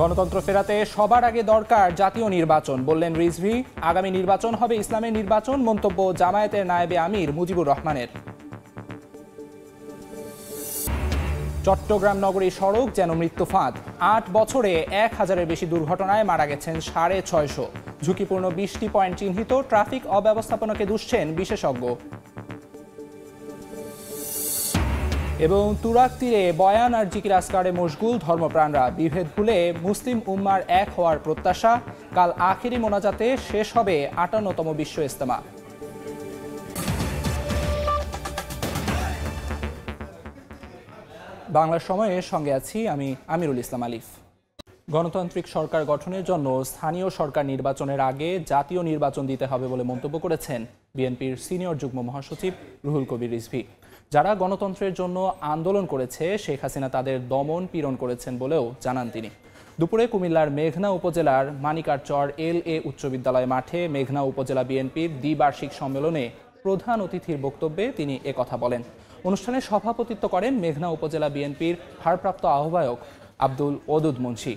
গণতন্ত্র ফেরাতে সবার আগে দরকার জাতীয় নির্বাচন, বললেন রিজভী। আগামী নির্বাচন হবে ইসলামের নির্বাচন, মন্তব্য জামায়াতের নায়েবে আমির মুজিবুর রহমানের। চট্টগ্রাম নগরী সড়ক যেন মৃত্যু ফাঁদ। ৮ বছরে ১,০০০-এর বেশি দুর্ঘটনায় মারা গেছেন ৬৫০। ঝুঁকিপূর্ণ ২০টি পয়েন্ট চিহ্নিত, ট্রাফিক অব্যবস্থাপনাকে দুষছেন বিশেষজ্ঞ। এবং তুরাগ তীরে বয়ান আর জিকির আসকারে মশগুল ধর্মপ্রাণরা। বিভেদ ভুলে মুসলিম উম্মার এক হওয়ার প্রত্যাশা। কাল আখেরি মোনাজাতে শেষ হবে ৫৮তম বিশ্ব ইজতেমা। বাংলার সময়ের সঙ্গে আছি আমি আমিরুল ইসলাম আলিফ। গণতান্ত্রিক সরকার গঠনের জন্য স্থানীয় সরকার নির্বাচনের আগে জাতীয় নির্বাচন দিতে হবে বলে মন্তব্য করেছেন বিএনপির সিনিয়র যুগ্ম মহাসচিব রুহুল কবির রিজভী। যারা গণতন্ত্রের জন্য আন্দোলন করেছে, শেখ হাসিনা তাদের দমন পীড়ন করেছেন বলেও জানান তিনি। দুপুরে কুমিল্লার মেঘনা উপজেলার মানিকারচর LA উচ্চ বিদ্যালয় মাঠে মেঘনা উপজেলা বিএনপির দ্বিবার্ষিক সম্মেলনে প্রধান অতিথির বক্তব্যে তিনি একথা বলেন। অনুষ্ঠানে সভাপতিত্ব করেন মেঘনা উপজেলা বিএনপির ভারপ্রাপ্ত আহ্বায়ক আব্দুল ওদুদ মুন্সি।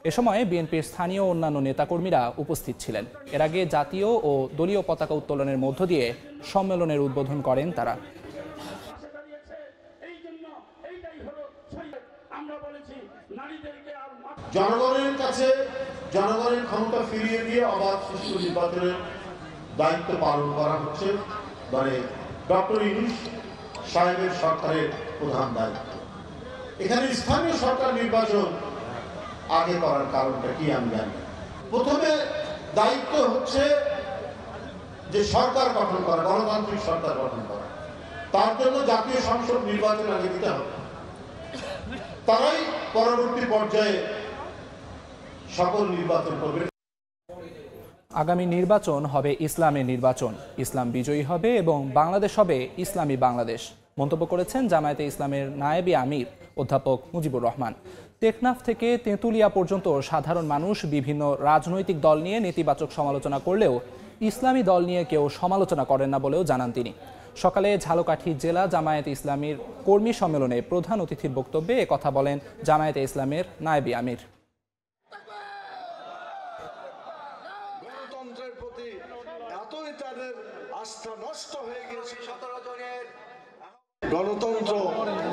এ সময় বিএনপির স্থানীয় অন্যান্য নেতাকর্মীরা উপস্থিত ছিলেন। এর আগে জাতীয় ও দলীয় পতাকা উত্তোলনের মধ্য দিয়ে সম্মেলনের উদ্বোধন করেন তারা। জনগণের কাছে জনগণের ক্ষমতা ফিরিয়ে দিয়ে অবাধ সুষ্ঠু নির্বাচনের দায়িত্ব পালন করা হচ্ছে মানে ডক্টর ইউনূস সাহেবের সরকারের প্রধান দায়িত্ব। এখানে স্থানীয় সরকার নির্বাচন আগে করার কারণটা কি আমি জানি। প্রথমে দায়িত্ব হচ্ছে যে সরকার গঠন করা, গণতান্ত্রিক সরকার গঠন করা। তার জন্য জাতীয় সংসদ নির্বাচন আগে দিতে হবে। তারাই পরবর্তী পর্যায়ে সকল নির্বাচন করবে। আগামী নির্বাচন হবে ইসলামের নির্বাচন, ইসলাম বিজয়ী হবে এবং বাংলাদেশ হবে ইসলামী বাংলাদেশ, মন্তব্য করেছেন জামায়াতে ইসলামের নায়েবে আমির অধ্যাপক মুজিবুর রহমান। টেকনাফ থেকে তেঁতুলিয়া পর্যন্ত সাধারণ মানুষ বিভিন্ন রাজনৈতিক দল নিয়ে নেতিবাচক সমালোচনা করলেও ইসলামী দল নিয়ে কেউ সমালোচনা করেন না বলেও জানান তিনি। সকালে ঝালকাঠি জেলা জামায়াতে ইসলামীর কর্মী সম্মেলনে প্রধান অতিথির বক্তব্যে একথা বলেন জামায়াতে ইসলামের নায়েবে আমির। গণতন্ত্রের প্রতি এতই তাদের আস্থা নষ্ট হয়ে গেছে। 17 জনের গণতন্ত্র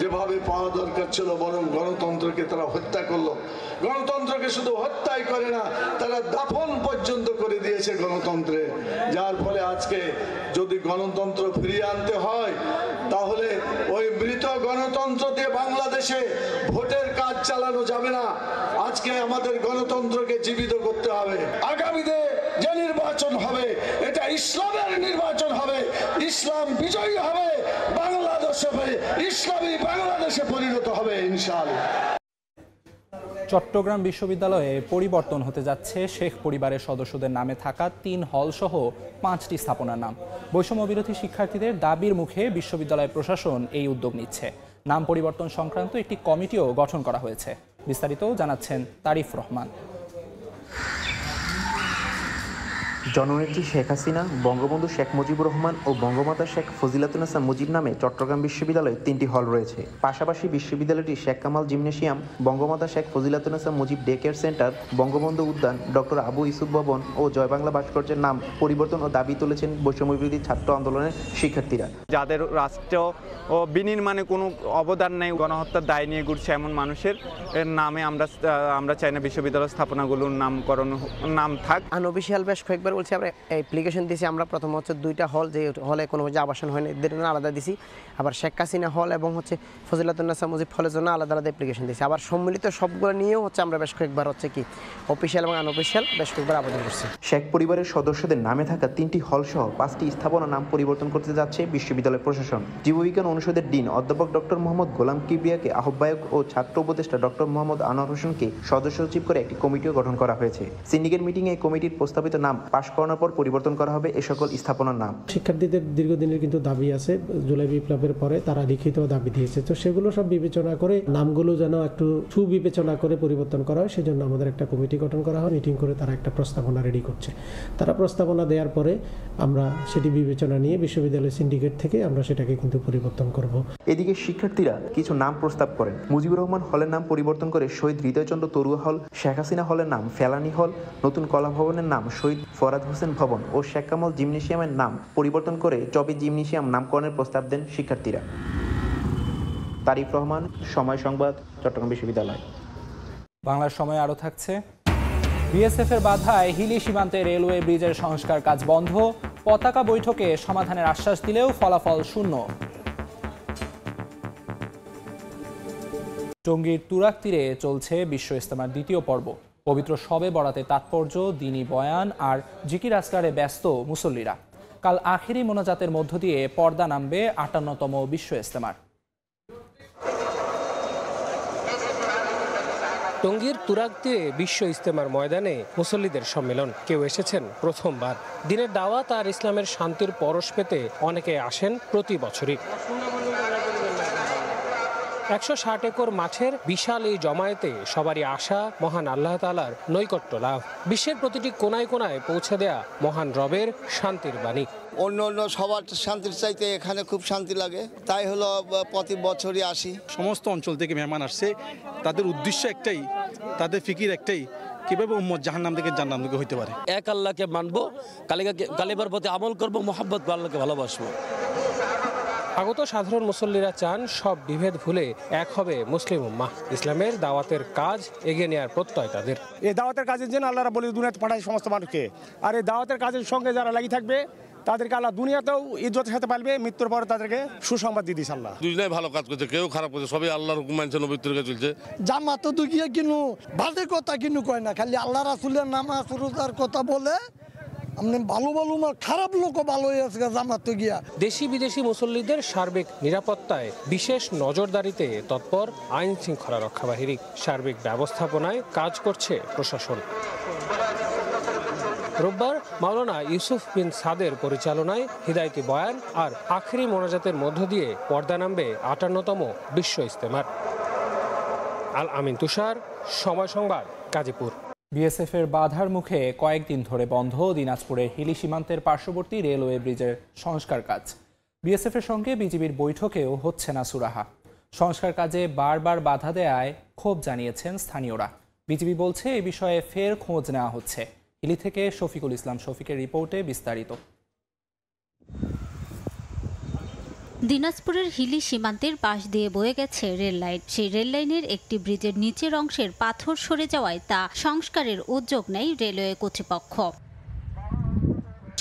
যেভাবে পাওয়া দরকার ছিল, বরং গণতন্ত্রকে তারা হত্যা করলো। গণতন্ত্রকে শুধু হত্যাই করে না, তারা দাফন পর্যন্ত করে দিয়েছে গণতন্ত্রে। যার ফলে আজকে যদি গণতন্ত্র ফিরিয়ে আনতে হয়, তাহলে ওই মৃত গণতন্ত্র দিয়ে বাংলাদেশে ভোটের কাজ চালানো যাবে না। আজকে আমাদের গণতন্ত্রকে জীবিত করতে হবে। আগামীতে যে নির্বাচন হবে, এটা ইসলামের নির্বাচন হবে, ইসলাম বিজয়ী হবে, বাংলাদেশ হবে ইসলামী বাংলাদেশে পরিণত হবে ইনশাআল্লাহ। চট্টগ্রাম বিশ্ববিদ্যালয়ে পরিবর্তন হতে যাচ্ছে শেখ পরিবারের সদস্যদের নামে থাকা 3 হল সহ 5টি স্থাপনার নাম। বৈষম্য বিরোধী শিক্ষার্থীদের দাবির মুখে বিশ্ববিদ্যালয় প্রশাসন এই উদ্যোগ নিচ্ছে। নাম পরিবর্তন সংক্রান্ত একটি কমিটিও গঠন করা হয়েছে। বিস্তারিত জানাচ্ছেন তারিফ রহমান। জননেত্রী শেখ হাসিনা, বঙ্গবন্ধু শেখ মুজিবুর রহমান ও বঙ্গমাতা শেখ ফজিলাতুন্নেসা মুজিব নামে চট্টগ্রাম বিশ্ববিদ্যালয়ে 3টি হল রয়েছে। পাশাপাশি বিশ্ববিদ্যালয়টি Sheikh Kamal gymnasium, Bangamata Sheikh Fazilatunnesa Mujib day care centre, Bangabandhu উদ্যান, ডক্টর আবু ইউসুফ ভবন ও জয় বাংলা ভাস্কর্যের নাম পরিবর্তন ও দাবি তুলেছেন বৈষম্য বিরোধী ছাত্র আন্দোলনের শিক্ষার্থীরা। যাদের রাষ্ট্র ও বিনির্মাণে কোনো অবদান নেই, গণহত্যার দায় নিয়ে ঘুরছে এমন মানুষের নামে আমরা চাই না বিশ্ববিদ্যালয় স্থাপনাগুলোর নামকরণ নাম থাক। আনঅফিশিয়াল বেশ কয়েকবার বলছি, আমরা অ্যাপ্লিকেশন দিয়েছি। আমরা প্রথম হচ্ছে 2টা হল, যে হলে কোনো আবাসন হয়নি, এদের জন্য আলাদা দিছি। আবার শেখ হাসিনা হল এবং হচ্ছে ফজিলাতুন্নেসা মুজিব হলের জন্য আলাদা আলাদা অ্যাপ্লিকেশন দিয়েছি। আবার সম্মিলিত সবগুলো নিয়েও হচ্ছে আমরা বেশ কয়েকবার হচ্ছে কি অফিসিয়াল এবং আনঅফিসিয়াল বেশ কয়েকবার আবেদন করছি। শেখ পরিবারের সদস্যদের নামে থাকা 3টি হল সহ 5টি স্থাপনা নাম পরিবর্তন করতে যাচ্ছে বিশ্ববিদ্যালয় প্রশাসন। জীববিজ্ঞান অনুষদের ডিন অধ্যাপক ডক্টর মোহাম্মদ গোলাম কিবরিয়াকে আহ্বায়ক ও ছাত্র উপদেষ্টা ডক্টর মোহাম্মদ আনোয়ার হোসেনকে সদস্য সচিব করে একটি কমিটিও গঠন করা হয়েছে। সিন্ডিকেট মিটিংয়ে এই কমিটির প্রস্তাবিত নাম পাশ পাশ করানোর পর পরিবর্তন করা হবে এ সকল স্থাপনার নাম। শিক্ষার্থীদের দীর্ঘদিনের কিন্তু দাবি আছে, জুলাই বিপ্লবের পরে তারা লিখিত দাবি দিয়েছে, তো সেগুলো সব বিবেচনা করে নামগুলো যেন একটু সুবিবেচনা করে পরিবর্তন করা হয়, সেজন্য আমাদের একটা কমিটি গঠন করা হয়। মিটিং করে তারা একটা প্রস্তাবনা রেডি করছে। তারা প্রস্তাবনা দেওয়ার পরে আমরা সেটি বিবেচনা নিয়ে বিশ্ববিদ্যালয় সিন্ডিকেট থেকে আমরা সেটাকে কিন্তু পরিবর্তন করব। এদিকে শিক্ষার্থীরা কিছু নাম প্রস্তাব করেন। মুজিবুর রহমান হলের নাম পরিবর্তন করে শহীদ হৃদয়চন্দ্র তরুয়া হল, শেখ হাসিনা হলের নাম ফেলানি হল, নতুন কলা ভবনের নাম শহীদ ফরাদ হোসেন ভবন ও শেখ কামাল জিমনেশিয়ামের নাম পরিবর্তন করে চবি জিমনেশিয়াম নামকরণের প্রস্তাব দেন শিক্ষার্থীরা। তারিফ রহমান, সময় সংবাদ, চট্টগ্রাম বিশ্ববিদ্যালয়। বাংলার সময় আরও থাকছে। বিএসএফ এর বাধায় হিলি সীমান্তে রেলওয়ে ব্রিজের সংস্কার কাজ বন্ধ, পতাকা বৈঠকে সমাধানের আশ্বাস দিলেও ফলাফল শূন্য। টঙ্গীর তুরাগ তীরে চলছে বিশ্ব ইজতেমার দ্বিতীয় পর্ব। পবিত্র শবে বরাতে তাৎপর্য, দ্বীনি বয়ান আর জিকির আসকারে ব্যস্ত মুসল্লিরা। কাল আখেরি মোনাজাতের মধ্য দিয়ে পর্দা নামবে ৫৮তম বিশ্ব ইজতেমার। টঙ্গীর তুরাগ তীরে বিশ্ব ইজতেমার ময়দানে মুসল্লিদের সম্মেলন। কেউ এসেছেন প্রথমবার। দিনের দাওয়াত আর ইসলামের শান্তির পরশ পেতে অনেকে আসেন প্রতি বছরই। ১৬০ একর মাঠের বিশাল এই জমায়েতে সবারই আশা মহান আল্লাহ তাআলার নৈকট্য লাভ, বিশ্বের প্রতিটি কোনায় কোনায় পৌঁছে দেয়া মহান রবের শান্তির বাণী। অন্য অন্য সবার শান্তির চাইতে এখানে খুব শান্তি লাগে, তাই হলো প্রতি বছরই আসি। সমস্ত অঞ্চল থেকে মেহমান আসছে, তাদের উদ্দেশ্য একটাই, তাদের ফিকির একটাই, কিভাবে উম্মত জাহান্নাম থেকে জান্নাতমুখী হতে পারে। এক আল্লাহকে মানবো, কালিমার প্রতি আমল করবো, মোহাম্মদ আল্লাহকে ভালোবাসবো। আগত সাধারণ মুসল্লিরা চান সব বিভেদ ভুলে এক হবে মুসলিম উম্মাহ। ইসলামের দাওয়াতের কাজ এগিয়ে নেওয়ার প্রত্যয় তাদের। এই দাওয়াতের কাজের জন্য আল্লাহ বলে দুনিয়াতে পাঠায় সমস্ত মানুষকে, আর এই দাওয়াতের কাজের সঙ্গে যারা লাগি থাকবে তাদেরকে আল্লাহ দুনিয়াতেও ইজ্জতের সাথে পালবে, মৃত্যুর পরে তাদেরকে সুসংবাদ দিয়ে দিস আল্লাহ। দুজনেই ভালো কাজ করছে, কেউ খারাপ করছে, সবই আল্লাহর হুকুম মানছে, নবীর তরিকা চলছে। জামাত তো গিয়ে কিনু ভালো কথা কিনু কয় না, খালি আল্লাহ রাসূলের নামাজ রোজার কথা বলে। আপনি ভালো ভালো খারাপ লোক ভালো হয়ে আছে জামাত তো গিয়া। দেশি বিদেশি মুসল্লিদের সার্বিক নিরাপত্তায় বিশেষ নজরদারিতে তৎপর আইন শৃঙ্খলা রক্ষা বাহিনী। সার্বিক ব্যবস্থাপনায় কাজ করছে প্রশাসন। রোববার মাওলানা ইউসুফ বিন সাদের পরিচালনায় হিদায়তি বয়ান আর আখেরি মোনাজাতের মধ্য দিয়ে পর্দা নামবে ৫৮তম বিশ্ব ইজতেমার। আল আমিন তুষার, সময় সংবাদ, গাজীপুর। বিএসএফ এর বাধার মুখে কয়েকদিন ধরে বন্ধ দিনাজপুরের হিলি সীমান্তের পার্শ্ববর্তী রেলওয়ে ব্রিজের সংস্কার কাজ। বিএসএফ এর সঙ্গে বিজিবির বৈঠকেও হচ্ছে না সুরাহা। সংস্কার কাজে বারবার বাধা দেয়ায় ক্ষোভ জানিয়েছেন স্থানীয়রা। বিজিবি বলছে এ বিষয়ে ফের খোঁজ নেওয়া হচ্ছে। হিলি থেকে শফিকুল ইসলাম শফিকের রিপোর্টে বিস্তারিত। দিনাজপুরের হিলি সীমান্তের পাশ দিয়ে বয়ে গেছে রেল লাইন। সেই রেল লাইনের একটি ব্রিজের নিচের অংশের পাথর সরে যাওয়ায় তা সংস্কারের উদ্যোগ নেয় রেলওয়ে কর্তৃপক্ষ।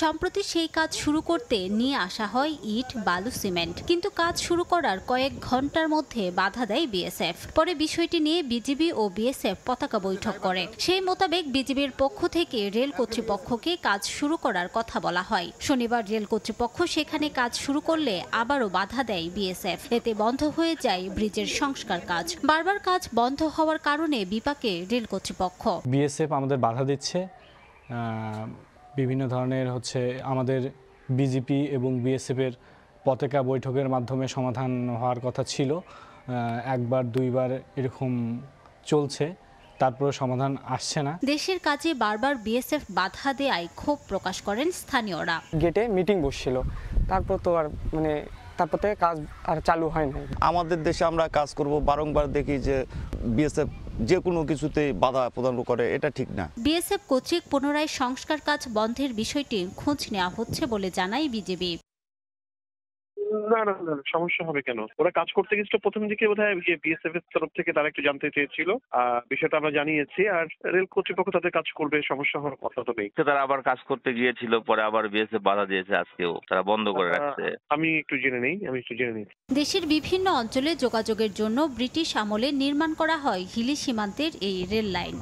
সম্প্রতি সেই কাজ শুরু করতে নিয়ে আসা হয় ইট, বালু, সিমেন্ট, কিন্তু কাজ শুরু করার কয়েক ঘন্টার মধ্যে বাধা দেয় বিএসএফ। পরে বিষয়টি নিয়ে বিজিবি ও বিএসএফ পতাকা বৈঠক করে। সেই মোতাবেক বিজিবির পক্ষ থেকে রেল কর্তৃপক্ষকে কাজ শুরু করার কথা বলা হয়। শনিবার রেল কর্তৃপক্ষ সেখানে কাজ শুরু করলে আবারও বাধা দেয় বিএসএফ। এতে বন্ধ হয়ে যায় ব্রিজের সংস্কার কাজ। বারবার কাজ বন্ধ হওয়ার কারণে বিপাকে রেল কর্তৃপক্ষ। বিএসএফ আমাদের বাধা দিচ্ছে, বিভিন্ন ধরনের আমাদের বিজিপি এবং বিএসএফের পতাকা বৈঠকের মাধ্যমে সমাধান হওয়ার কথা ছিল। একবার দুইবার এরকম চলছে, তারপরে সমাধান আসছে না। দেশের কাজে বারবার বিএসএফ বাধা দেয়ায় ক্ষোভ প্রকাশ করেন স্থানীয়রা। গেটে মিটিং বসছিল, তারপর তো আর তারপর থেকে কাজ আর চালু হয় না। আমাদের দেশে আমরা কাজ করব, বারংবার দেখি যে বিএসএফ যে কোনো কিছুতে বাধা প্রদান করে, এটা ঠিক না। বিএসএফ কর্তৃক পুনরায় সংস্কার কাজ বন্ধের বিষয়টি খোঁজ নেওয়া হচ্ছে বলে জানায় বিজেপি। না না না, সমস্যা হবে কেন? ওরা কাজ করতে গেছিল প্রথম দিকে বোধহয় বিএসএফ এর তরফ থেকে তারা একটু জানতে চেয়েছিল, বিষয়টা আমরা জানিয়েছি, আর রেল কর্তৃপক্ষ তাদের কাজ করবে, সমস্যা হওয়ার কথা তো নেই। তারা আবার কাজ করতে গিয়েছিল, পরে আবার বিএসএফ বাধা দিয়েছে, আজকেও তারা বন্ধ করে রাখছে। আমি একটু জেনে নেই। দেশের বিভিন্ন অঞ্চলে যোগাযোগের জন্য ব্রিটিশ আমলে নির্মাণ করা হয় হিলি সীমান্তের এই রেল লাইন।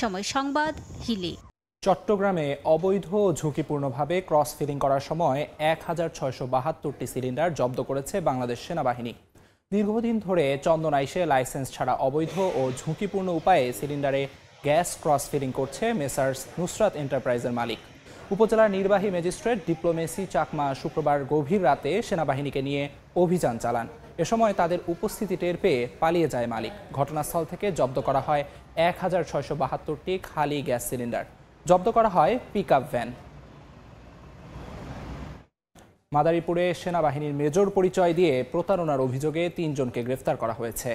সময় সংবাদ, হিলি। চট্টগ্রামে অবৈধ ঝুঁকিপূর্ণভাবে ক্রস ফিলিং করার সময় ১,৬৭২টি সিলিন্ডার জব্দ করেছে বাংলাদেশ সেনাবাহিনী। দীর্ঘদিন ধরে চন্দনাইশে লাইসেন্স ছাড়া অবৈধ ও ঝুঁকিপূর্ণ উপায়ে সিলিন্ডারে গ্যাস ক্রস ফিডিং করছে মেসার্স নুসরাত এন্টারপ্রাইজের মালিক। উপজেলার নির্বাহী ম্যাজিস্ট্রেট ডিপ্লোমেসি চাকমা শুক্রবার গভীর রাতে সেনাবাহিনীকে নিয়ে অভিযান চালান। এ সময় তাদের উপস্থিতি টের পেয়ে পালিয়ে যায় মালিক। ঘটনাস্থল থেকে জব্দ করা হয় 1672টি খালি গ্যাস সিলিন্ডার। জব্দ করা হয় পিকআপ ভ্যান। মাদারীপুরে সেনাবাহিনীর মেজর পরিচয় দিয়ে প্রতারণার অভিযোগে 3 জনকে গ্রেফতার করা হয়েছে।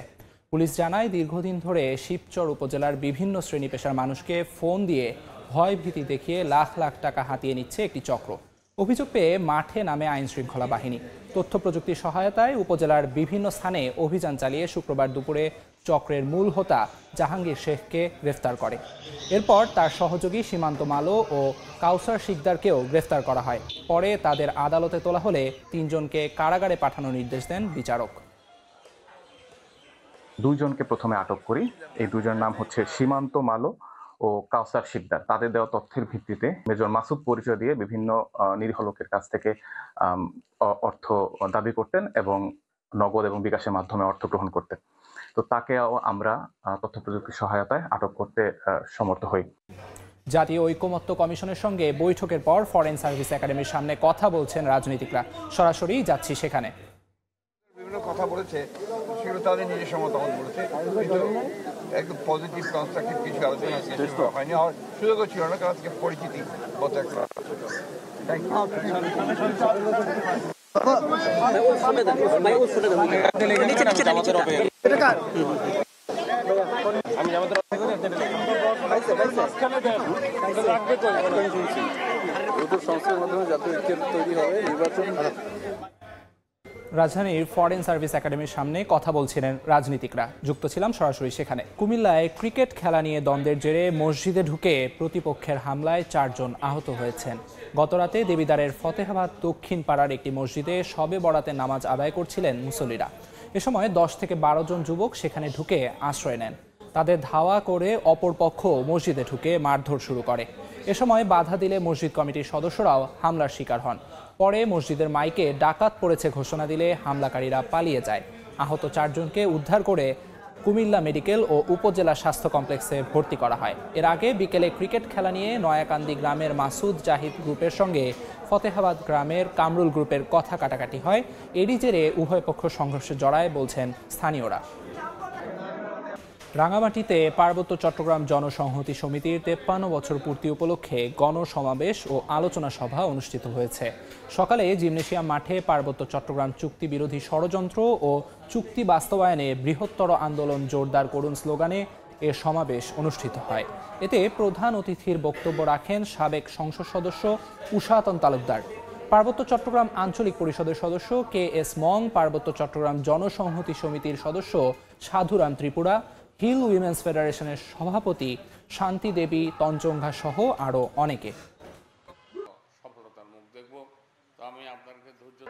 পুলিশ জানায়, দীর্ঘদিন ধরে শিবচর উপজেলার বিভিন্ন শ্রেণী পেশার মানুষকে ফোন দিয়ে ভয় ভীতি দেখিয়ে লাখ লাখ টাকা হাতিয়ে নিচ্ছে একটি চক্র। অভিযোগ পেয়ে মাঠে নামে আইনশৃঙ্খলা বাহিনী। তথ্য প্রযুক্তির সহায়তায় উপজেলার বিভিন্ন স্থানে অভিযান চালিয়ে শুক্রবার দুপুরে চক্রের মূল হোতা জাহাঙ্গীর শেখকে গ্রেফতার করে। এরপর তার সহযোগী সীমান্ত মালো ও কাউসার শিকদারকেও গ্রেফতার করা হয়। পরে তাদের আদালতে তোলা হলে 3 জনকে কারাগারে পাঠানোর নির্দেশ দেন বিচারক। 2 জনকে প্রথমে আটক করি। এই 2 জনের নাম হচ্ছে সীমান্ত মালো ও কাউসার শিকদার। তাদের দেওয়া তথ্যের ভিত্তিতে মেজর মাসুদ পরিচয় দিয়ে বিভিন্ন নিরীহ লোকের কাছ থেকে অর্থ দাবি করতেন এবং নগদ এবং বিকাশের মাধ্যমে অর্থ গ্রহণ করতেন। তো তাকেও আমরা তথ্য প্রযুক্তির সহায়তায় আটক করতে সমর্থ হই। জাতীয় ঐকমত্য কমিশনের সঙ্গে বৈঠকের পর ফরেন সার্ভিস একাডেমির সামনে কথা বলছেন রাজনীতিকরা। সরাসরি যাচ্ছি সেখানে। বিভিন্ন কথা বলেছে, সেগুলো তাদের নিজস্ব মতামত বলেছে, কিন্তু একদম পজিটিভ কনস্ট্রাকটিভ কিছু আলোচনা হয়নি। আর সুযোগও ছিল না, কারণ আজকে পরিচিতি মতো একটা। রাজধানীর ফরেন সার্ভিস একাডেমির সামনে কথা বলছিলেন রাজনীতিকরা। যুক্ত ছিলাম সরাসরি সেখানে। কুমিল্লায় ক্রিকেট খেলা নিয়ে দ্বন্দ্বের জেরে মসজিদে ঢুকে প্রতিপক্ষের হামলায় 4 জন আহত হয়েছেন। গতরাতে দেবিদ্বারের ফতেহাবাদ দক্ষিণ পাড়ার একটি মসজিদে শবে বরাতে নামাজ আদায় করছিলেন মুসল্লিরা। এ সময় 10 থেকে 12 জন যুবক সেখানে ঢুকে আশ্রয় নেন। তাদের ধাওয়া করে অপরপক্ষ মসজিদে ঢুকে মারধর শুরু করে। এ সময় বাধা দিলে মসজিদ কমিটির সদস্যরাও হামলার শিকার হন। পরে মসজিদের মাইকে ডাকাত পড়েছে ঘোষণা দিলে হামলাকারীরা পালিয়ে যায়। আহত 4 জনকে উদ্ধার করে কুমিল্লা মেডিকেল ও উপজেলা স্বাস্থ্য কমপ্লেক্সে ভর্তি করা হয়। এর আগে বিকেলে ক্রিকেট খেলা নিয়ে নয়াকান্দি গ্রামের মাসুদ জাহিদ গ্রুপের সঙ্গে ফতেহাবাদ গ্রামের কামরুল গ্রুপের কথা কাটাকাটি হয়। এরই জেরে উভয় পক্ষ সংঘর্ষে জড়ায় বলছেন স্থানীয়রা। রাঙামাটিতে পার্বত্য চট্টগ্রাম জনসংহতি সমিতির 53 বছর পূর্তি উপলক্ষে গণসমাবেশ ও আলোচনা সভা অনুষ্ঠিত হয়েছে। সকালে জিমনেশিয়াম মাঠে পার্বত্য চট্টগ্রাম চুক্তি বিরোধী ষড়যন্ত্র ও চুক্তি বাস্তবায়নে বৃহত্তর আন্দোলন জোরদার করুন স্লোগানে এ সমাবেশ অনুষ্ঠিত হয়। এতে প্রধান অতিথির বক্তব্য রাখেন সাবেক সংসদ সদস্য উষাতন তালুকদার। পার্বত্য চট্টগ্রাম আঞ্চলিক পরিষদের সদস্য KS মং, পার্বত্য চট্টগ্রাম জনসংহতি সমিতির সদস্য সাধুরাম ত্রিপুরা, হিল উইমেন্স ফেডারেশনের সভাপতি শান্তি দেবী তঞ্চঙ্ঘা সহ আরও অনেকে। সফলতার মুখ দেখব, তো আমি আপনাকে ধৈর্য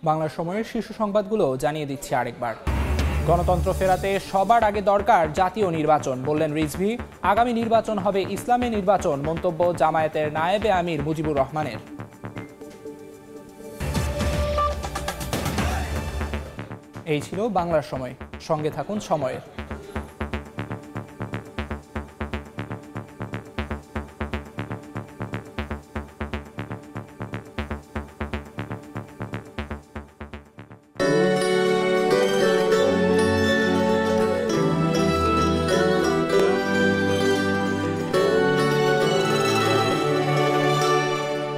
বাংলা সময়ের শীর্ষ সংবাদগুলো জানিয়ে দিচ্ছি আরেকবার। গণতন্ত্র ফেরাতে সবার আগে দরকার জাতীয় নির্বাচন, বললেন রিজভী। আগামী নির্বাচন হবে ইসলামী নির্বাচন, মন্তব্য জামায়াতের নায়েবে আমির মুজিবুর রহমানের। এই ছিল বাংলার সময়। সঙ্গে থাকুন সময়ের।